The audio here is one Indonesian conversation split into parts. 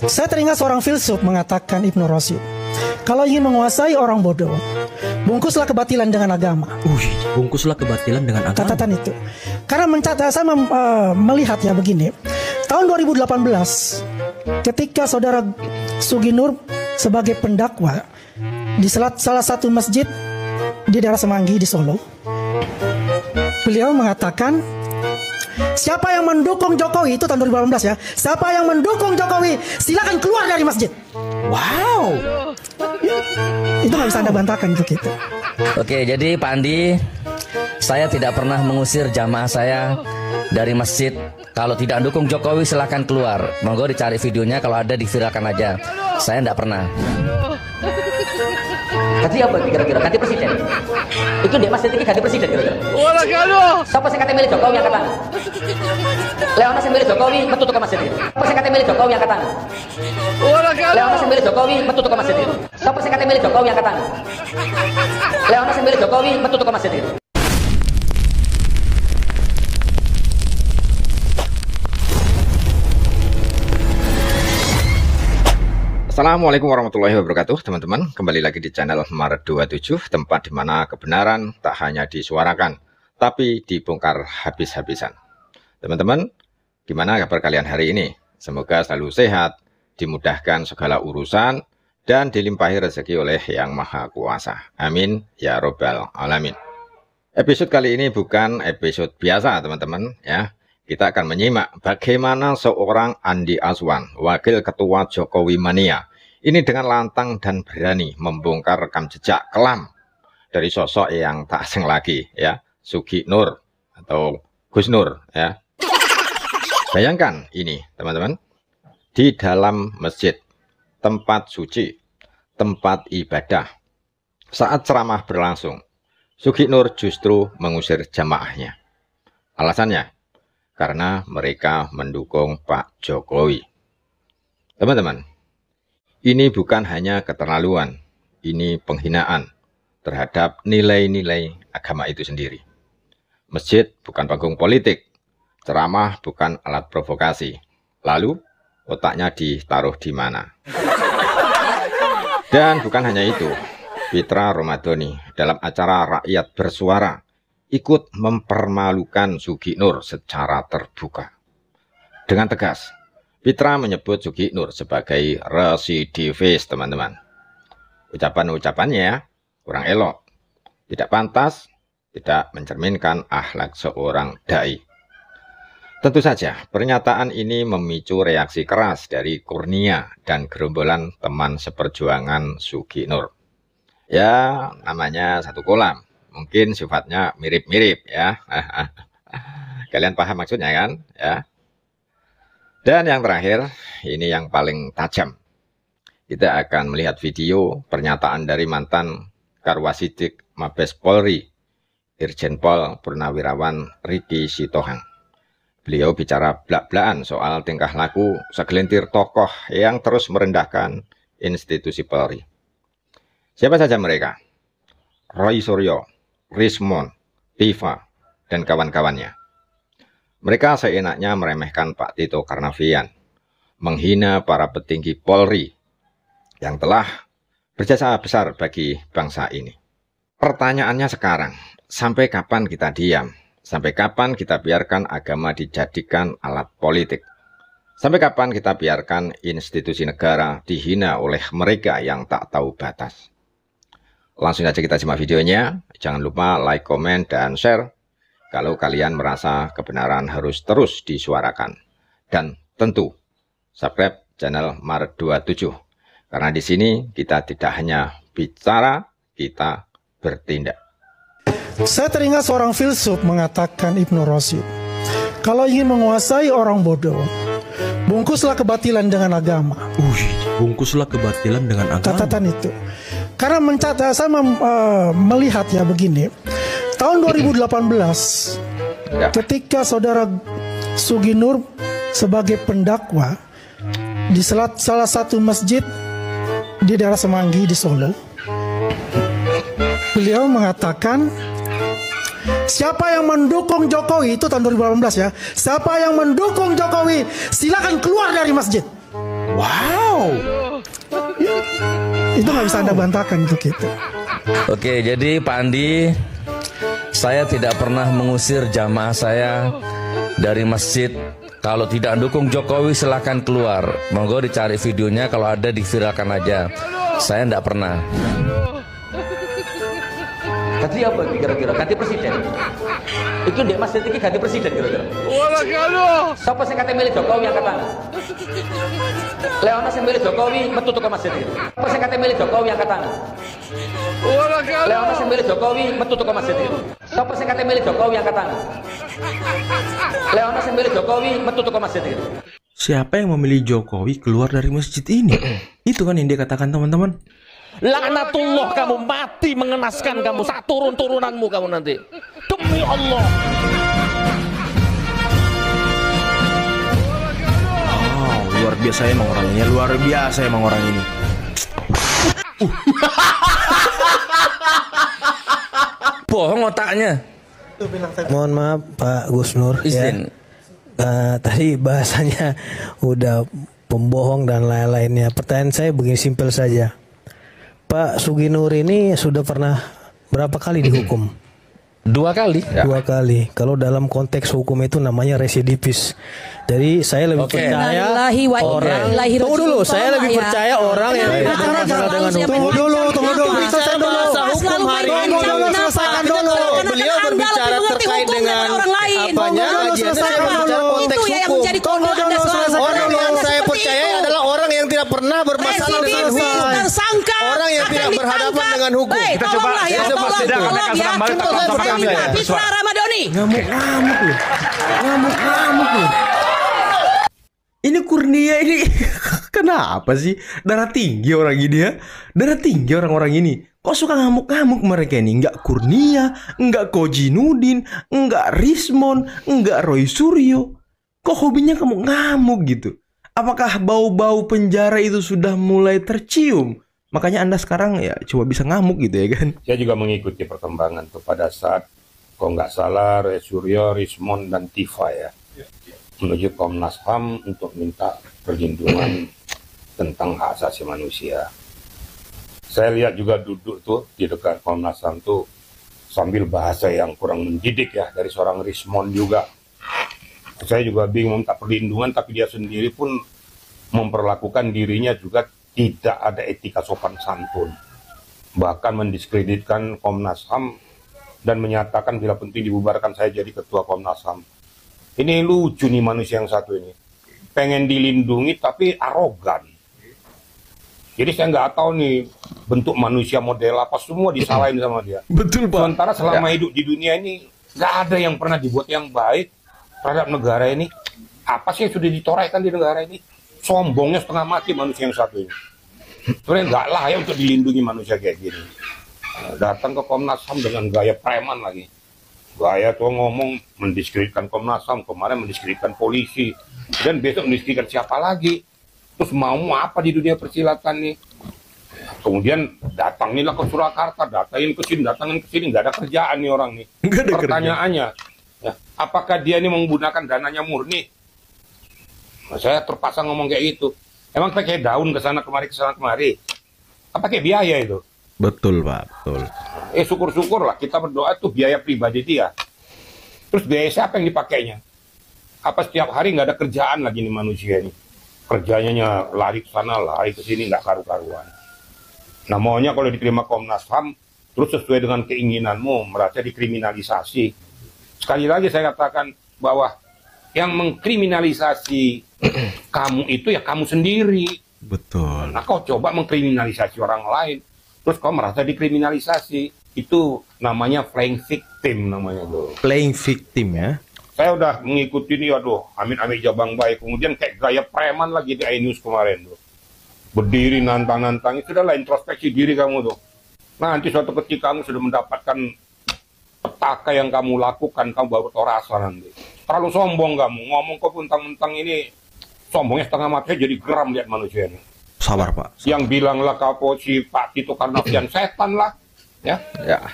Saya teringat seorang filsuf mengatakan, Ibnu Rashid, kalau ingin menguasai orang bodoh, bungkuslah kebatilan dengan agama. Bungkuslah kebatilan dengan agama. Catatan itu. Karena saya melihat ya begini. Tahun 2018, ketika saudara Sugi Nur sebagai pendakwa di salah satu masjid di daerah Semanggi di Solo, beliau mengatakan, siapa yang mendukung Jokowi, itu tahun 2018 ya, siapa yang mendukung Jokowi silakan keluar dari masjid. Wow. Itu nggak bisa Anda bantahkan itu kita. Oke, jadi Pak Andi, saya tidak pernah mengusir jamaah saya dari masjid. Kalau tidak dukung Jokowi silahkan keluar. Monggo dicari videonya, kalau ada diviralkan aja. Saya tidak pernah. Ganti apa kira-kira? Ganti presiden. Itu dia masjid ini ganti presiden kira-kira. Ora kalau. Siapa sing kate milih Jokowi angkat tangan? Leona sing milih Jokowi metu teko masjid ini. Siapa sing kate milih Jokowi angkat tangan? Ora kalau. Leona sing milih Jokowi metu teko masjid ini. Siapa sing kate milih Jokowi angkat tangan? Leona sing milih Jokowi metu teko masjid ini. Assalamualaikum warahmatullahi wabarakatuh, teman-teman. Kembali lagi di channel Maret 27, tempat di mana kebenaran tak hanya disuarakan, tapi dibongkar habis-habisan. Teman-teman, gimana kabar kalian hari ini? Semoga selalu sehat, dimudahkan segala urusan, dan dilimpahi rezeki oleh Yang Maha Kuasa. Amin ya robbal alamin. Episode kali ini bukan episode biasa, teman-teman, ya. Kita akan menyimak bagaimana seorang Andi Azwan, Wakil Ketua Jokowi Mania, ini dengan lantang dan berani membongkar rekam jejak kelam dari sosok yang tak asing lagi, ya, Sugi Nur atau Gus Nur, ya. Bayangkan ini, teman-teman, di dalam masjid, tempat suci, tempat ibadah, saat ceramah berlangsung, Sugi Nur justru mengusir jamaahnya. Alasannya, karena mereka mendukung Pak Jokowi. Teman-teman, ini bukan hanya keterlaluan, ini penghinaan terhadap nilai-nilai agama itu sendiri. Masjid bukan panggung politik, ceramah bukan alat provokasi. Lalu, otaknya ditaruh di mana? Dan bukan hanya itu, Fitra Romadhoni dalam acara Rakyat Bersuara ikut mempermalukan Sugi Nur secara terbuka. Dengan tegas, Fitra menyebut Sugi Nur sebagai residivis, teman-teman. Ucapan-ucapannya kurang elok, tidak pantas, tidak mencerminkan akhlak seorang dai. Tentu saja, pernyataan ini memicu reaksi keras dari Kurnia dan gerombolan teman seperjuangan Sugi Nur. Ya, namanya satu kolam. Mungkin sifatnya mirip-mirip, ya. Kalian paham maksudnya kan? Ya. Dan yang terakhir, ini yang paling tajam. Kita akan melihat video pernyataan dari mantan Karwasidik Mabes Polri, Irjen Pol Purnawirawan Riki Sitohang. Beliau bicara blak-blakan soal tingkah laku segelintir tokoh yang terus merendahkan institusi Polri. Siapa saja mereka? Roy Suryo, Rismon, Tifa, dan kawan-kawannya. Mereka seenaknya meremehkan Pak Tito Karnavian, menghina para petinggi Polri yang telah berjasa besar bagi bangsa ini. Pertanyaannya sekarang, sampai kapan kita diam? Sampai kapan kita biarkan agama dijadikan alat politik? Sampai kapan kita biarkan institusi negara dihina oleh mereka yang tak tahu batas? Langsung saja kita simak videonya. Jangan lupa like, komen, dan share kalau kalian merasa kebenaran harus terus disuarakan. Dan tentu subscribe channel Maret 27. Karena di sini kita tidak hanya bicara, kita bertindak. Saya teringat seorang filsuf mengatakan, Ibnu Rashid, kalau ingin menguasai orang bodoh, bungkuslah kebatilan dengan agama. Bungkuslah kebatilan dengan agama. Catatan itu. Karena saya melihat ya begini. Tahun 2018, ketika saudara Sugi Nur sebagai pendakwa di salah satu masjid di daerah Semanggi di Solo, beliau mengatakan, siapa yang mendukung Jokowi, itu tahun 2018 ya, siapa yang mendukung Jokowi silakan keluar dari masjid. Wow. Itu nggak bisa Anda bantahkan itu gitu. Oke, jadi Pak Andi, saya tidak pernah mengusir jamaah saya dari masjid. Kalau tidak dukung Jokowi silahkan keluar. Monggo dicari videonya, kalau ada diviralkan aja. Saya tidak pernah. Ganti apa kira-kira? Ganti presiden. Itu di masjid ini ganti presiden kira-kira. Orang kalau. Siapa sing kate milih Jokowi angkat tangan? Leona sing milih Jokowi metu teko masjid iki. Siapa sing kate milih Jokowi angkat tangan? Orang kalau. Leona sing milih Jokowi metu teko masjid iki. Siapa sing kate milih Jokowi angkat tangan? Leona sing milih Jokowi metu teko masjid iki. Siapa yang memilih Jokowi keluar dari masjid ini? Itu kan yang dia katakan teman-teman. Laknatullah, kamu mati mengenaskan kamu, saat turun-turunanmu kamu nanti. Demi Allah. Wow, luar biasa emang orang ini. Luar biasa emang orang ini. Bohong otaknya. Mohon maaf Pak Gus Nur Izin. Tadi bahasanya udah pembohong dan lain-lainnya. Pertanyaan saya begini simpel saja. Pak Suginur ini sudah pernah berapa kali dihukum? 2 kali. 2 kali. Kalau dalam konteks hukum itu namanya residivis. Jadi saya lebih percaya orang. Tunggu dulu, saya lebih percaya orang yang bermasalah dengan hukum. Tunggu dulu. Selesai hukum hari ini. Selesaikan dulu. Beliau berbicara terkait dengan apanya? Konteks hukum. Orang yang saya percaya adalah orang yang tidak pernah bermasalah dengan hukum. Orang yang tidak berhadapan dengan hukum. Kita coba Fitra Ramadhani. Ngamuk-ngamuk loh. Ngamuk-ngamuk loh. Ini Kurnia ini kenapa sih? Darah tinggi orang ini ya. Darah tinggi orang-orang ini. Kok suka ngamuk-ngamuk mereka ini? Enggak Kurnia, enggak Koji Nudin, enggak Rismon, enggak Roy Suryo. Kok hobinya ngamuk-ngamuk gitu? Apakah bau-bau penjara itu sudah mulai tercium? Makanya Anda sekarang ya coba bisa ngamuk gitu ya kan? Saya juga mengikuti perkembangan tuh pada saat, kalau nggak salah, Roy Suryo, Rismon, dan Tifa ya, menuju Komnas HAM untuk minta perlindungan tentang hak asasi manusia. Saya lihat juga duduk tuh di dekat Komnas HAM tuh sambil bahasa yang kurang mendidik ya dari seorang Rismon juga. Saya juga bingung minta perlindungan, tapi dia sendiri pun memperlakukan dirinya juga tidak ada etika sopan santun. Bahkan mendiskreditkan Komnas HAM dan menyatakan bila penting dibubarkan saya jadi ketua Komnas HAM. Ini lucu nih manusia yang satu ini. Pengen dilindungi tapi arogan. Jadi saya nggak tahu nih bentuk manusia model apa, semua disalahin sama dia. Betul Pak. Sementara selama hidup di dunia ini nggak ada yang pernah dibuat yang baik terhadap negara ini. Apa sih yang sudah ditorehkan di negara ini? Sombongnya setengah mati manusia yang satu ini. Sebenarnya nggak layak untuk dilindungi manusia kayak gini. Datang ke Komnas HAM dengan gaya preman lagi. Gaya tuh ngomong mendiskreditkan Komnas HAM, kemarin mendiskreditkan polisi, dan besok mendiskreditkan siapa lagi. Terus mau apa di dunia persilatan nih? Kemudian datangilah ke Surakarta, datangin ke sini, nggak ada kerjaan nih orang nih. Pertanyaannya, ya, apakah dia ini menggunakan dananya murni? Nah, saya terpaksa ngomong kayak gitu. Emang pakai daun ke sana kemari, apa pakai biaya itu? Betul Pak, betul. Syukur-syukur lah kita berdoa tuh biaya pribadi dia. Terus biaya siapa yang dipakainya? Apa setiap hari nggak ada kerjaan lagi nih manusia ini? Kerjanya lari ke sana, lari ke sini, nggak karu-karuan. Nah maunya kalau diterima Komnas HAM, terus sesuai dengan keinginanmu, merasa dikriminalisasi. Sekali lagi saya katakan bahwa yang mengkriminalisasi kamu itu ya kamu sendiri. Betul. Nah kau coba mengkriminalisasi orang lain, terus kau merasa dikriminalisasi, itu namanya playing victim namanya tuh. Playing victim ya. Saya udah mengikuti ini, aduh, amit-amit Jabang Baik, kemudian kayak gaya preman lagi di iNews kemarin tuh. Berdiri nantang-nantang, itu adalah introspeksi diri kamu tuh. Nanti suatu ketika kamu sudah mendapatkan petaka yang kamu lakukan, kamu baru tahu rasa nanti. Terlalu sombong kamu, ngomong kok mentang-mentang ini, sombongnya setengah mati jadi geram lihat manusia ini. Sabar Pak. Yang bilanglah Kapolri Pak Tito Karnavian setan lah, ya.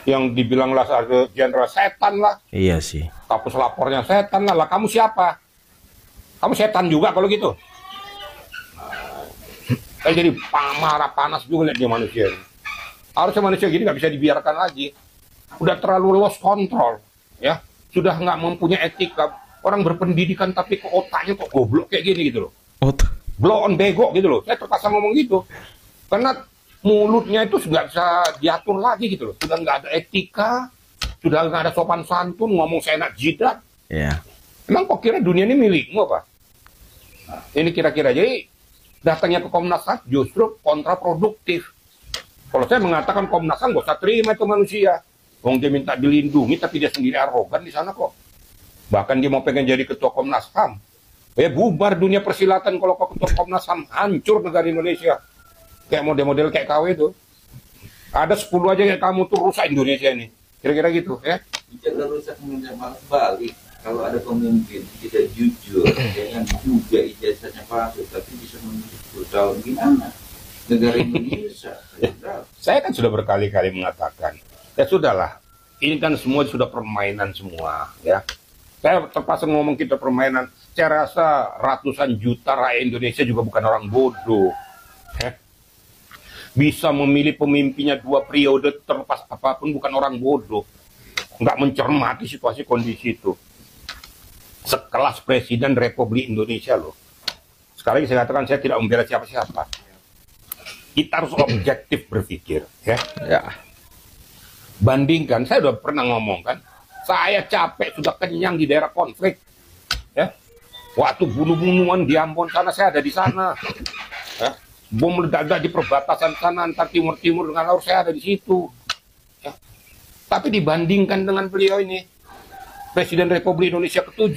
Yang dibilanglah Jenderal setan lah. Iya sih. Kapus lapornya setan lah. Kamu siapa? Kamu setan juga kalau gitu. Saya jadi marah panas juga lihat dia manusia ini. Harusnya manusia gini nggak bisa dibiarkan lagi. Udah terlalu lost control, ya. Sudah nggak mempunyai etika. Orang berpendidikan tapi ke otaknya kok goblok kayak gini gitu loh. Blow on bego gitu loh. Saya terpaksa ngomong gitu. Karena mulutnya itu sudah bisa diatur lagi gitu loh. Sudah nggak ada etika, sudah nggak ada sopan santun, ngomong seenak jidat. Iya. Emang kok kira dunia ini milikmu apa? Nah, ini kira-kira jadi datangnya ke Komnas HAM justru kontraproduktif. Kalau saya mengatakan Komnas HAM gak usah terima itu manusia. Wong dia minta dilindungi tapi dia sendiri arogan di sana kok. Bahkan dia mau pengen jadi ketua Komnas HAM. Bubar dunia persilatan kalau kau ketua Komnas HAM, hancur negara Indonesia. Kayak model-model kayak KW itu. Ada 10 aja kayak kamu tuh rusak Indonesia ini. Kira-kira gitu ya. Jangan rusak Indonesia, malah balik. Kalau ada pemimpin tidak jujur, jangan juga ijazahnya palsu, tapi bisa menuntut 10 tahun, gimana? Negara Indonesia. Saya kan sudah berkali-kali mengatakan, ya sudahlah, ini kan semua sudah permainan semua, ya. Saya terpaksa ngomong kita permainan. Saya rasa ratusan juta rakyat Indonesia juga bukan orang bodoh, ya. Bisa memilih pemimpinnya 2 periode terlepas apapun bukan orang bodoh, nggak mencermati situasi kondisi itu. Sekelas Presiden Republik Indonesia loh. Sekali lagi saya katakan saya tidak membela siapa-siapa. Kita harus objektif berpikir, ya. Bandingkan, saya sudah pernah ngomong kan, saya capek sudah kenyang di daerah konflik, ya. Waktu bunuh-bunuhan di Ambon sana saya ada di sana, ya. Bom meledak di perbatasan sana antara timur-timur dengan laut saya ada di situ, ya. Tapi dibandingkan dengan beliau ini, Presiden Republik Indonesia ke-7,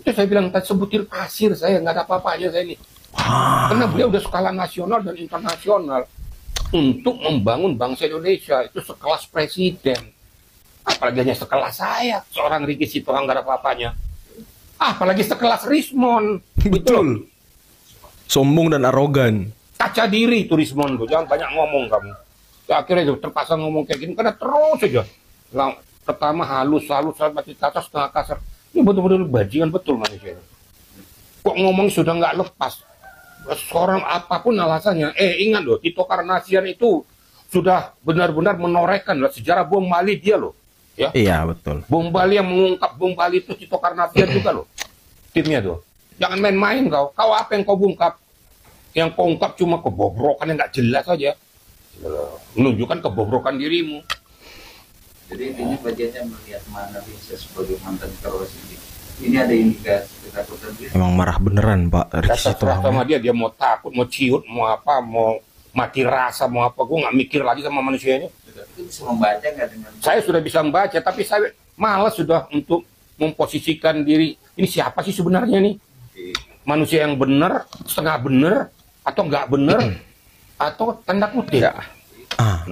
itu saya bilang sebutir pasir saya, nggak ada apa-apanya saya ini. Karena beliau udah skala nasional dan internasional untuk membangun bangsa Indonesia, itu sekelas presiden. Apalagi hanya sekelas saya, seorang Ricky Sitohang nggak ada apa-apanya. Apalagi sekelas Rismon. Betul. Sombong dan arogan. Kaca diri itu Rismon tuh, jangan banyak ngomong kamu. Akhirnya itu terpaksa ngomong kayak gini karena terus aja. Pertama halus sampai di atas setengah kasar. Ini betul-betul bajingan betul manusia. Kok ngomong sudah nggak lepas. Seorang apapun alasannya. Ingat loh, Tito Karnavian itu sudah benar-benar menorehkan loh, sejarah bom Bali dia loh. Ya? Iya betul. Bom Bali yang mengungkap bom Bali itu Tito Karnavian juga loh. Timnya tuh. Jangan main-main kau. Kau apa yang kau ungkap? Yang kau ungkap cuma kebobrokan yang nggak jelas saja. Menunjukkan kebobrokan dirimu. Jadi intinya bagiannya melihat mana bisa sebagai mantan teroris ini. Ini ada indikasi ketakutan dia. Emang marah beneran Pak Ricky Sitohang. Sama dia mau takut, mau ciut, mau apa, mau mati rasa, mau apa. Gue nggak mikir lagi sama manusianya. Itu bisa membaca nggak dengan? Saya sudah bisa membaca, tapi saya malas sudah untuk memposisikan diri. Ini siapa sih sebenarnya nih? Manusia yang benar, setengah benar, atau nggak benar, atau tanda kutip? Ya.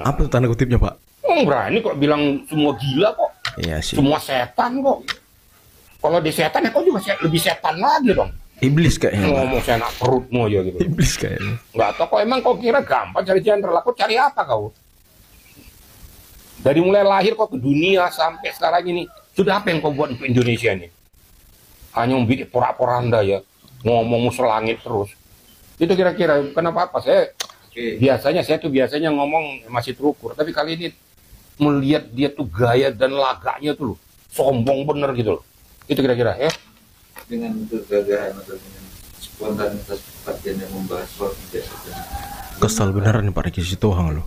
Apa tuh tanda kutipnya Pak? Berani kok bilang semua gila kok. Iya sih. Semua setan kok. Kalau di setan ya kok juga lebih setan lagi dong. Iblis kayaknya. Ngomong saya nak perutmu aja gitu. Iblis kayaknya. Nggak tahu kok emang kau kira gampang cari jenderal. Aku cari apa kau? Dari mulai lahir kok ke dunia sampai sekarang ini. Sudah apa yang kau buat untuk Indonesia ini? Hanya membuat porak-poranda ya. Ngomong selangit terus. Itu kira-kira kenapa apa? Saya biasanya ngomong masih terukur. Tapi kali ini melihat dia tuh gaya dan lagaknya tuh loh, sombong bener gitu loh. Itu kira-kira ya. Dengan kegagahan atau dengan spontanitas Pak yang membahas soal ijazah. Kesal beneran nih Pak Ricky Sitohang loh.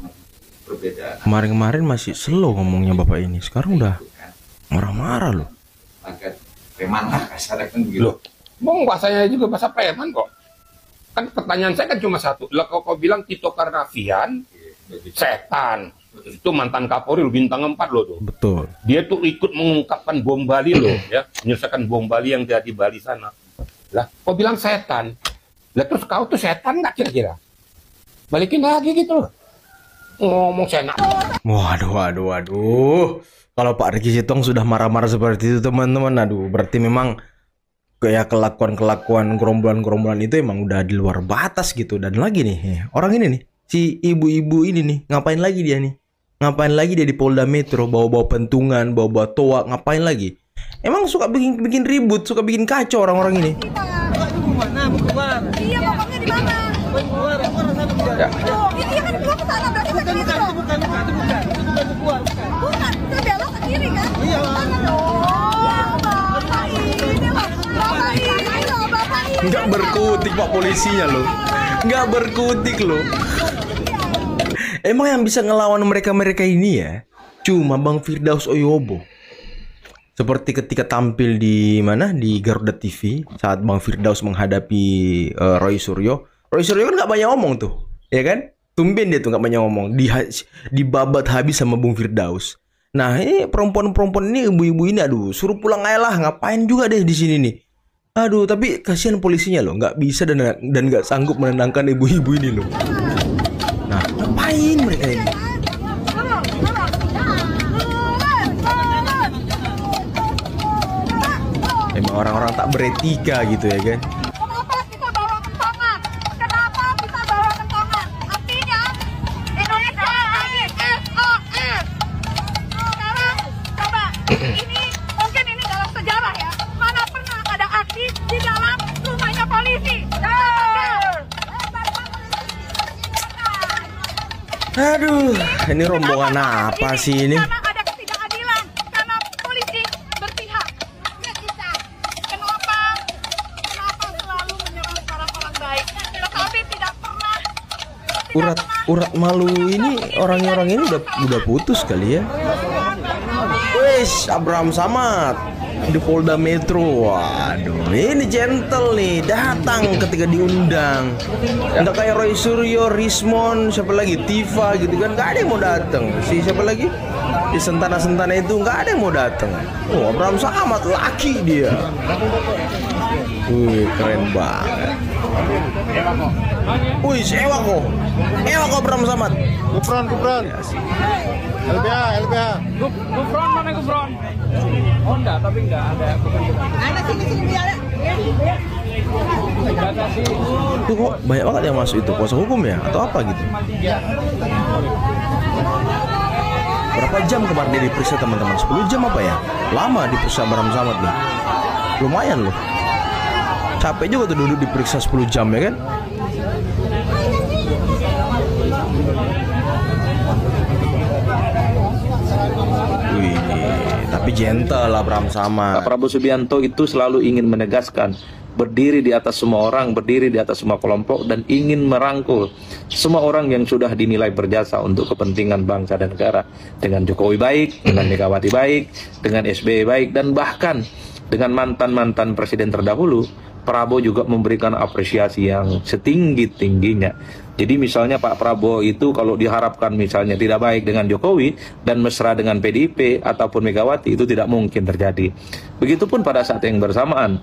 Perbedaan. Kemarin masih slow ngomongnya Bapak ini. Sekarang udah marah-marah loh. Agak preman lah kasarnya kan begitu. Loh, mau bahasanya juga bahasa preman kok. Kan pertanyaan saya kan cuma satu. Lah kau bilang Tito Karnavian setan. Itu mantan Kapolri bintang 4 loh tuh. Betul. Dia tuh ikut mengungkapkan bom Bali loh, ya, menyelesaikan bom Bali yang jadi Bali sana. Lah, kau bilang setan. Lah terus kau tuh setan nggak kira-kira? Balikin lagi gitu loh. Ngomong setan. Waduh. Kalau Pak Ricky Sitohang sudah marah-marah seperti itu teman-teman, aduh, berarti memang kayak kelakuan gerombolan itu emang udah di luar batas gitu. Dan lagi nih, orang ini nih, si ibu-ibu ini nih, ngapain lagi dia nih? Ngapain lagi dia di Polda Metro, bawa-bawa pentungan, bawa-bawa toa, ngapain lagi? Emang suka bikin ribut, suka bikin kacau orang-orang ini. Iya, bapaknya di mana? Ya. Ini kan gua ke sana berarti bukan. Bukan, kita belok ke kiri kan? Iya. Bapak ini loh. Bapak ini. Nggak berkutik Pak polisinya loh. Nggak berkutik loh. Emang yang bisa ngelawan mereka-mereka ini ya cuma Bang Firdaus Oyobo. Seperti ketika tampil di mana, di Garuda TV saat Bang Firdaus menghadapi Roy Suryo. Roy Suryo kan nggak banyak ngomong tuh, ya kan? Tumben dia tuh nggak banyak ngomong, dibabat habis sama Bang Firdaus. Nah ini perempuan-perempuan ini, ibu-ibu ini, aduh suruh pulang aja lah, ngapain juga deh di sini nih. Aduh tapi kasihan polisinya loh, nggak bisa dan nggak sanggup menenangkan ibu-ibu ini loh. Nah ngapain mereka ini? Emang orang-orang tak beretika gitu ya kan? Kenapa kita bawa kentongan? Kenapa kita bawa kentongan? Artinya Indonesia SOS. Sekarang coba ini mungkin ini dalam sejarah ya. Mana pernah ada aksi di dalam rumahnya polisi? Aduh, ini rombongan apa sih ini? Karena ada ketidakadilan, karena polisi berpihak. Kenapa selalu menyerang orang-orang baik, tetapi tidak pernah. Urat malu ini orang-orang ini udah putus kali ya. Wes, Abraham Samad di Polda Metro. Waduh, ini gentle nih, datang ketika diundang. Nggak kayak Roy Suryo, Rismon, siapa lagi, Tifa gitu kan, nggak ada yang mau datang. Si siapa lagi di Sentana-Sentana itu nggak ada yang mau datang. Oh, Abraham Samad laki dia. Wih, keren banget. Wih, Ewa kok Abraham Samad. Gufron. LBH. Gufron mana Gufron? Oh enggak, tapi enggak ada. Ada sini biar. Tuh kok banyak banget yang masuk itu, kuasa hukum ya atau apa gitu? Berapa jam kemarin dia diperiksa teman-teman? 10 jam apa ya? Lama diperiksa Abraham Samad nih. Lumayan loh. Capek juga tuh duduk diperiksa 10 jam ya kan? Wih, tapi gentle lah Abraham Samad. Pak Prabowo Subianto itu selalu ingin menegaskan, berdiri di atas semua orang, berdiri di atas semua kelompok, dan ingin merangkul semua orang yang sudah dinilai berjasa untuk kepentingan bangsa dan negara. Dengan Jokowi baik, dengan Megawati baik, dengan SBY baik, dan bahkan dengan mantan-mantan presiden terdahulu, Prabowo juga memberikan apresiasi yang setinggi-tingginya. Jadi misalnya Pak Prabowo itu kalau diharapkan misalnya tidak baik dengan Jokowi dan mesra dengan PDIP ataupun Megawati, itu tidak mungkin terjadi. Begitupun pada saat yang bersamaan,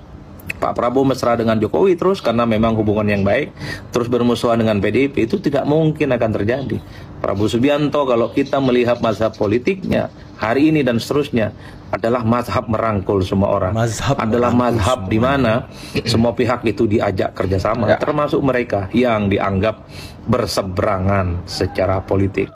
Pak Prabowo mesra dengan Jokowi terus karena memang hubungan yang baik, terus bermusuhan dengan PDIP, itu tidak mungkin akan terjadi. Prabowo Subianto kalau kita melihat mazhab politiknya hari ini dan seterusnya adalah mazhab merangkul semua orang, adalah mazhab di mana semua pihak itu diajak kerjasama, termasuk mereka yang dianggap berseberangan secara politik.